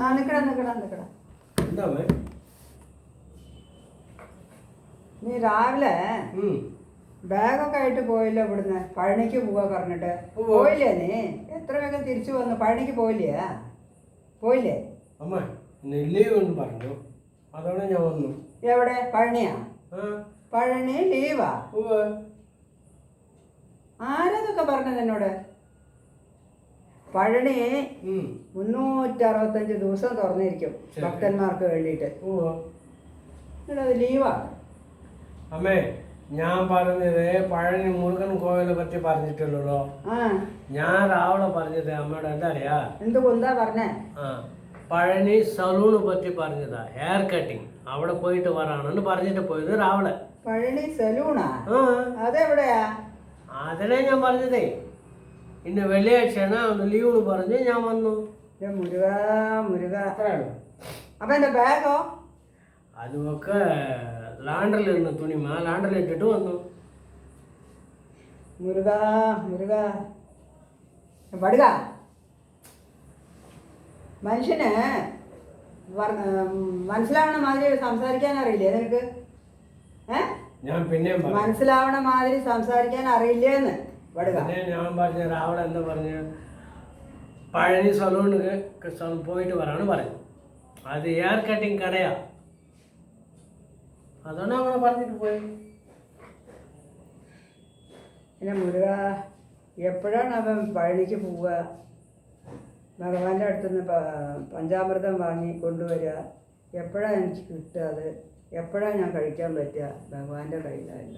ആ നിക്കടാ നിക്കടാ നിക്കടാ. നീ രാവിലെ ബാഗൊക്കെ ആയിട്ട് പോയില്ല ഇവിടുന്ന് പഴനിക്ക് പോവാ പറഞ്ഞിട്ട് പോയില്ലേ? നീ എത്ര വേഗം തിരിച്ചു വന്നു? പഴനിക്ക് പോയില്ലേ? പോയില്ലേ? അമ്മ ലീവ് എന്ന് പറഞ്ഞു, അതോടെ ഞാൻ വന്നു. എവിടെ? പഴനിയാ? പഴനി ലീവാ? ആരതൊക്കെ പറഞ്ഞത് എന്നോട്? പഴനി 365 ദിവസം തുറന്നിരിക്കും ഭക്തന്മാർക്ക് വേണ്ടിയിട്ട്. അത് ലീവാ? അമ്മേ ഞാൻ പറഞ്ഞത് പഴനി മുരുകൻ കോവിലെ പറ്റി പറഞ്ഞിട്ടുള്ളൂ. ഞാൻ രാവിലെ പറഞ്ഞത് അമ്മയുടെ എന്താ അറിയാ? എന്താ പറഞ്ഞേ? പഴനി സലൂണ് പറ്റി പറഞ്ഞതാ, ഹെയർ കട്ടിങ്. അവിടെ പോയിട്ട് വരാണെന്ന് പറഞ്ഞിട്ട് പോയത് രാവിലെ. പഴനി സലൂണാ? അതെവിടെയാ? അതിനെ ഞാൻ പറഞ്ഞതേ. ഇന്ന് വെള്ളിയാഴ്ചയാണ്, ഒന്ന് ലീവ് പറഞ്ഞ് ഞാൻ വന്നു. മുരുക മുരുക. അപ്പൊ എന്റെ ബാഗോ? അതുമൊക്കെ ലാണ്ടറിൽ നിന്ന് തുണിമ ലാണ്ടറിൽ ഇട്ടിട്ട് വന്നു. മുരുക മുരുക പടുക. മനുഷ്യന് മനസ്സിലാവണ മാതിരി സംസാരിക്കാൻ അറിയില്ലേ നിനക്ക്? ഞാൻ പിന്നെ മനസ്സിലാവണ മാതിരി സംസാരിക്കാൻ അറിയില്ലേന്ന് പടുക. ഞാൻ പറഞ്ഞ രാവിലെ എന്താ പറഞ്ഞ, പഴനി സലൂണിന് പോയിട്ട് വരാണ് പറഞ്ഞു. അത് ഹെയർ കട്ടിങ് കടയാ, അതാണ് അങ്ങനെ പറഞ്ഞിട്ട് പോയി. പിന്നെ മുരുക എപ്പോഴാണ് അവൻ പഴനിക്ക് പോവുക? ഭഗവാന്റെ അടുത്തുനിന്ന് പഞ്ചാമൃതം വാങ്ങി കൊണ്ടുവരിക? എപ്പോഴാണ് എനിക്ക് കിട്ടുക? അത് എപ്പോഴാണ് ഞാൻ കഴിക്കാൻ പറ്റുക? ഭഗവാന്റെ കയ്യിലല്ല.